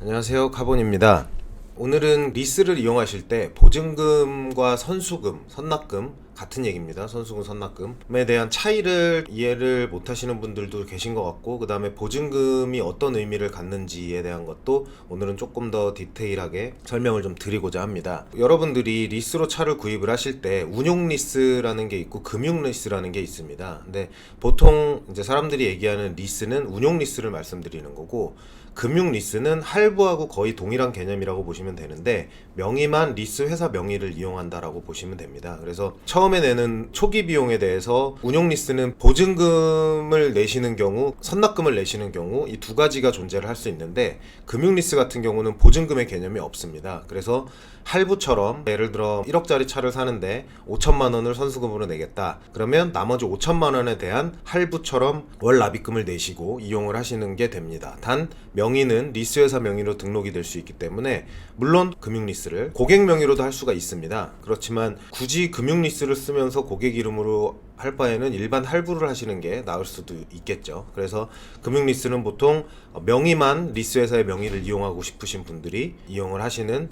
안녕하세요, 카본입니다. 오늘은 리스를 이용하실 때 보증금과 선수금, 선납금 같은 얘기입니다. 선수금, 선납금에 대한 차이를 이해를 못하시는 분들도 계신 것 같고, 그 다음에 보증금이 어떤 의미를 갖는지에 대한 것도 오늘은 조금 더 디테일하게 설명을 좀 드리고자 합니다. 여러분들이 리스로 차를 구입을 하실 때 운용 리스라는 게 있고 금융 리스라는 게 있습니다. 근데 보통 이제 사람들이 얘기하는 리스는 운용 리스를 말씀드리는 거고, 금융 리스는 할부하고 거의 동일한 개념이라고 보시면 되는데, 명의만 리스 회사 명의를 이용한다라고 보시면 됩니다. 그래서 처음에 내는 초기 비용에 대해서 운용 리스는 보증금을 내시는 경우, 선납금을 내시는 경우 이 두 가지가 존재를 할 수 있는데, 금융 리스 같은 경우는 보증금의 개념이 없습니다. 그래서 할부처럼 예를 들어 1억짜리 차를 사는데 5천만 원을 선수금으로 내겠다. 그러면 나머지 5천만 원에 대한 할부처럼 월 납입금을 내시고 이용을 하시는 게 됩니다. 단 명의는 리스회사 명의로 등록이 될 수 있기 때문에, 물론 금융리스를 고객 명의로도 할 수가 있습니다. 그렇지만 굳이 금융리스를 쓰면서 고객 이름으로 할 바에는 일반 할부를 하시는 게 나을 수도 있겠죠. 그래서 금융리스는 보통 명의만 리스회사의 명의를 이용하고 싶으신 분들이 이용을 하시는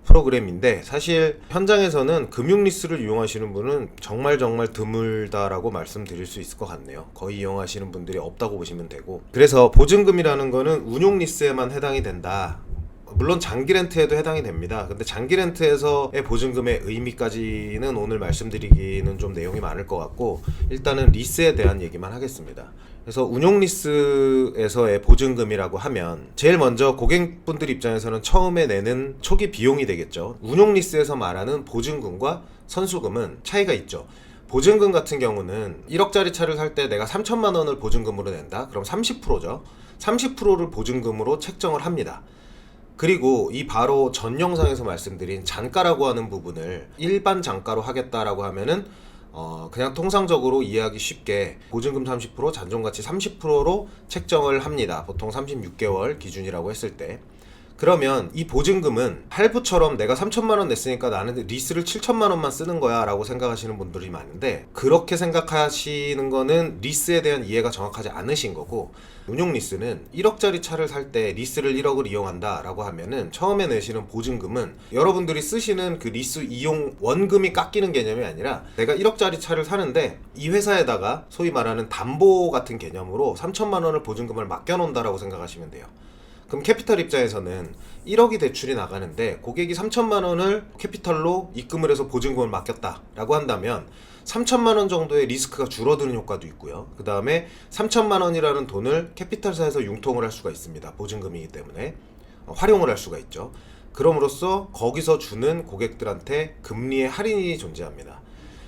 프로그램인데, 사실 현장에서는 금융리스를 이용하시는 분은 정말 드물다라고 말씀드릴 수 있을 것 같네요. 거의 이용하시는 분들이 없다고 보시면 되고, 그래서 보증금이라는 거는 운용리스에만 해당이 된다. 물론 장기 렌트에도 해당이 됩니다. 근데 장기 렌트에서의 보증금의 의미까지는 오늘 말씀드리기는 좀 내용이 많을 것 같고, 일단은 리스에 대한 얘기만 하겠습니다. 그래서 운용 리스에서의 보증금이라고 하면 제일 먼저 고객분들 입장에서는 처음에 내는 초기 비용이 되겠죠. 운용 리스에서 말하는 보증금과 선수금은 차이가 있죠. 보증금 같은 경우는 1억짜리 차를 살 때 내가 3천만 원을 보증금으로 낸다. 그럼 30%죠. 30%를 보증금으로 책정을 합니다. 그리고 이 바로 전 영상에서 말씀드린 잔가라고 하는 부분을 일반 잔가로 하겠다라고 하면은 그냥 통상적으로 이해하기 쉽게 보증금 30%, 잔존가치 30%로 책정을 합니다. 보통 36개월 기준이라고 했을 때. 그러면 이 보증금은 할부처럼 내가 3천만 원 냈으니까 나는 리스를 7천만 원만 쓰는 거야 라고 생각하시는 분들이 많은데, 그렇게 생각하시는 거는 리스에 대한 이해가 정확하지 않으신 거고, 운용 리스는 1억짜리 차를 살 때 리스를 1억을 이용한다 라고 하면은 처음에 내시는 보증금은 여러분들이 쓰시는 그 리스 이용 원금이 깎이는 개념이 아니라, 내가 1억짜리 차를 사는데 이 회사에다가 소위 말하는 담보 같은 개념으로 3천만 원을 보증금을 맡겨놓는다 라고 생각하시면 돼요. 그럼 캐피탈 입장에서는 1억이 대출이 나가는데 고객이 3천만 원을 캐피탈로 입금을 해서 보증금을 맡겼다라고 한다면 3천만 원 정도의 리스크가 줄어드는 효과도 있고요. 그 다음에 3천만 원이라는 돈을 캐피탈사에서 융통을 할 수가 있습니다. 보증금이기 때문에 활용을 할 수가 있죠. 그럼으로써 거기서 주는 고객들한테 금리의 할인이 존재합니다.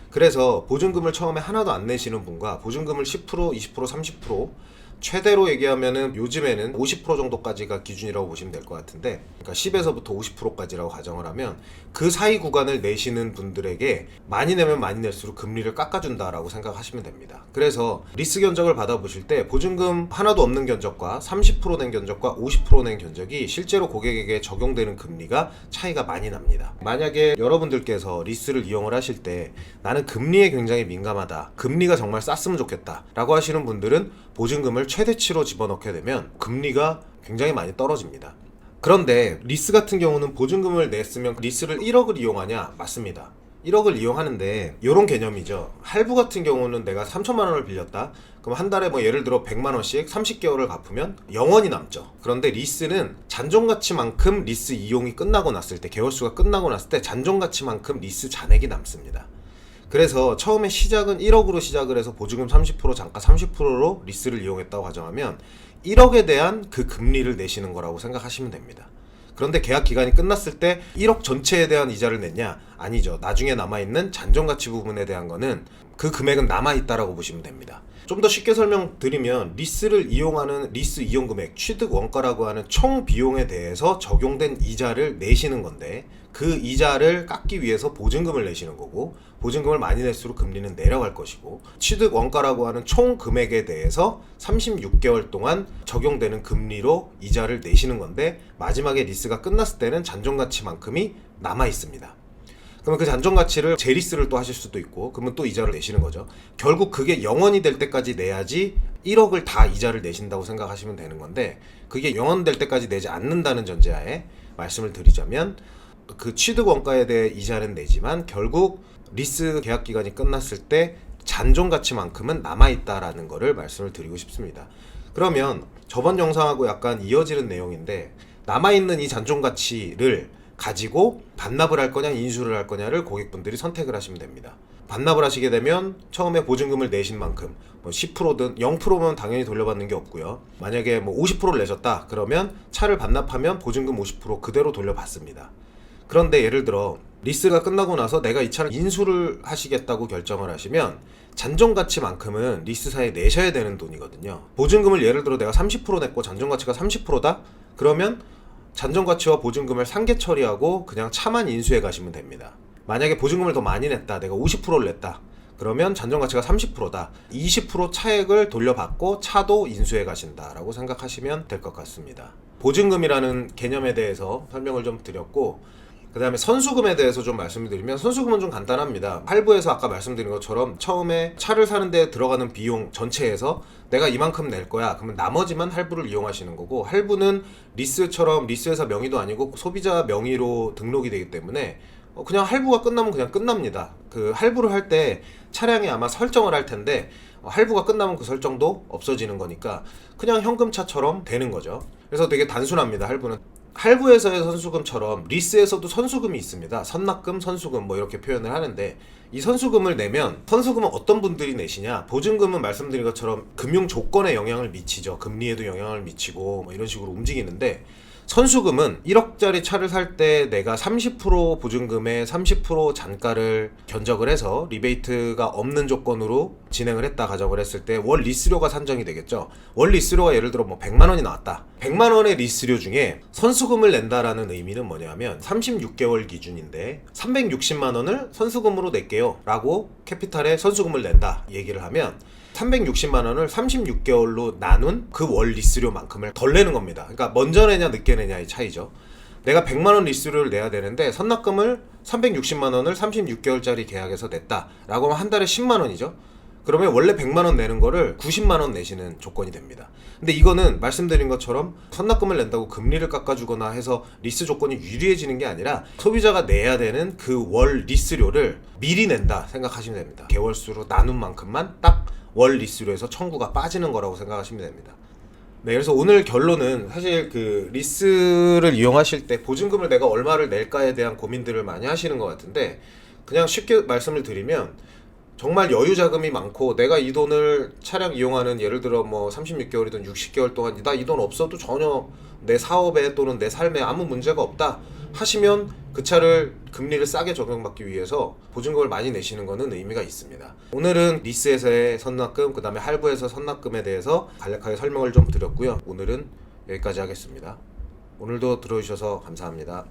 그래서 보증금을 처음에 하나도 안 내시는 분과 보증금을 10%, 20%, 30%, 최대로 얘기하면은 요즘에는 50% 정도까지가 기준이라고 보시면 될 것 같은데, 그러니까 10에서부터 50%까지라고 가정을 하면 그 사이 구간을 내시는 분들에게 많이 내면 많이 낼수록 금리를 깎아준다라고 생각하시면 됩니다. 그래서 리스 견적을 받아보실 때 보증금 하나도 없는 견적과 30%낸 견적과 50%낸 견적이 실제로 고객에게 적용되는 금리가 차이가 많이 납니다. 만약에 여러분들께서 리스를 이용을 하실 때 나는 금리에 굉장히 민감하다, 금리가 정말 쌌으면 좋겠다 라고 하시는 분들은 보증금을 최대치로 집어넣게 되면 금리가 굉장히 많이 떨어집니다. 그런데 리스 같은 경우는 보증금을 냈으면 리스를 1억을 이용하냐? 맞습니다. 1억을 이용하는데 이런 개념이죠. 할부 같은 경우는 내가 3천만 원을 빌렸다. 그럼 한 달에 뭐 예를 들어 100만 원씩 30개월을 갚으면 0원이 남죠. 그런데 리스는 잔존가치만큼 리스 이용이 끝나고 났을 때, 개월수가 끝나고 났을 때 잔존가치만큼 리스 잔액이 남습니다. 그래서 처음에 시작은 1억으로 시작을 해서 보증금 30%, 잔가 30%로 리스를 이용했다고 가정하면 1억에 대한 그 금리를 내시는 거라고 생각하시면 됩니다. 그런데 계약 기간이 끝났을 때 1억 전체에 대한 이자를 냈냐? 아니죠. 나중에 남아있는 잔존가치 부분에 대한 거는 그 금액은 남아있다라고 보시면 됩니다. 좀 더 쉽게 설명드리면, 리스를 이용하는 리스 이용 금액, 취득 원가라고 하는 총 비용에 대해서 적용된 이자를 내시는 건데, 그 이자를 깎기 위해서 보증금을 내시는 거고, 보증금을 많이 낼수록 금리는 내려갈 것이고, 취득 원가라고 하는 총 금액에 대해서 36개월 동안 적용되는 금리로 이자를 내시는 건데, 마지막에 리스가 끝났을 때는 잔존가치만큼이 남아 있습니다. 그러면 그 잔존 가치를 재리스를 또 하실 수도 있고, 그러면 또 이자를 내시는 거죠. 결국 그게 0원이 될 때까지 내야지 1억을 다 이자를 내신다고 생각하시면 되는 건데, 그게 0원 될 때까지 내지 않는다는 전제하에 말씀을 드리자면, 그 취득 원가에 대해 이자는 내지만 결국 리스 계약 기간이 끝났을 때 잔존 가치만큼은 남아있다라는 거를 말씀을 드리고 싶습니다. 그러면 저번 영상하고 약간 이어지는 내용인데, 남아있는 이 잔존 가치를 가지고 반납을 할 거냐 인수를 할 거냐를 고객분들이 선택을 하시면 됩니다. 반납을 하시게 되면 처음에 보증금을 내신 만큼 뭐 10%든 0%면 당연히 돌려받는 게 없고요. 만약에 뭐 50%를 내셨다 그러면 차를 반납하면 보증금 50% 그대로 돌려받습니다. 그런데 예를 들어 리스가 끝나고 나서 내가 이 차를 인수를 하시겠다고 결정을 하시면 잔존 가치만큼은 리스사에 내셔야 되는 돈이거든요. 보증금을 예를 들어 내가 30% 냈고 잔존 가치가 30%다? 그러면 잔존 가치와 보증금을 상계 처리하고 그냥 차만 인수해 가시면 됩니다. 만약에 보증금을 더 많이 냈다, 내가 50%를 냈다, 그러면 잔존 가치가 30%다, 20% 차액을 돌려받고 차도 인수해 가신다라고 생각하시면 될 것 같습니다. 보증금이라는 개념에 대해서 설명을 좀 드렸고, 그 다음에 선수금에 대해서 좀 말씀을 드리면, 선수금은 좀 간단합니다. 할부에서 아까 말씀드린 것처럼 처음에 차를 사는데 들어가는 비용 전체에서 내가 이만큼 낼 거야, 그러면 나머지만 할부를 이용하시는 거고, 할부는 리스처럼 리스회사 명의도 아니고 소비자 명의로 등록이 되기 때문에 그냥 할부가 끝나면 그냥 끝납니다. 그 할부를 할 때 차량에 아마 설정을 할 텐데, 할부가 끝나면 그 설정도 없어지는 거니까 그냥 현금차처럼 되는 거죠. 그래서 되게 단순합니다. 할부는 할부에서의 선수금처럼 리스에서도 선수금이 있습니다. 선납금, 선수금 뭐 이렇게 표현을 하는데, 이 선수금을 내면, 선수금은 어떤 분들이 내시냐, 보증금은 말씀드린 것처럼 금융 조건에 영향을 미치죠. 금리에도 영향을 미치고 뭐 이런 식으로 움직이는데, 선수금은 1억짜리 차를 살 때 내가 30% 보증금에 30% 잔가를 견적을 해서 리베이트가 없는 조건으로 진행을 했다 가정을 했을 때 월 리스료가 산정이 되겠죠. 월 리스료가 예를 들어 뭐 100만 원이 나왔다. 100만 원의 리스료 중에 선수금을 낸다라는 의미는 뭐냐면 36개월 기준인데 360만 원을 선수금으로 낼게요 라고 캐피탈에 선수금을 낸다 얘기를 하면, 360만 원을 36개월로 나눈 그 월 리스료만큼을 덜 내는 겁니다. 그러니까 먼저 내냐 늦게 내냐의 차이죠. 내가 100만 원 리스료를 내야 되는데 선납금을 360만 원을 36개월짜리 계약에서 냈다 라고 하면 한 달에 10만 원이죠. 그러면 원래 100만 원 내는 거를 90만 원 내시는 조건이 됩니다. 근데 이거는 말씀드린 것처럼 선납금을 낸다고 금리를 깎아주거나 해서 리스 조건이 유리해지는 게 아니라, 소비자가 내야 되는 그 월 리스료를 미리 낸다 생각하시면 됩니다. 개월수로 나눈 만큼만 딱 월 리스료에서 청구가 빠지는 거라고 생각하시면 됩니다. 네, 그래서 오늘 결론은 사실 그 리스를 이용하실 때 보증금을 내가 얼마를 낼까에 대한 고민들을 많이 하시는 것 같은데, 그냥 쉽게 말씀을 드리면, 정말 여유 자금이 많고 내가 이 돈을 차량 이용하는, 예를 들어 뭐 36개월이든 60개월 동안 나 이 돈 없어도 전혀 내 사업에 또는 내 삶에 아무 문제가 없다 하시면, 그 차를 금리를 싸게 적용받기 위해서 보증금을 많이 내시는 것은 의미가 있습니다. 오늘은 리스에서의 선납금, 그 다음에 할부에서 선납금에 대해서 간략하게 설명을 좀 드렸고요. 오늘은 여기까지 하겠습니다. 오늘도 들어주셔서 감사합니다.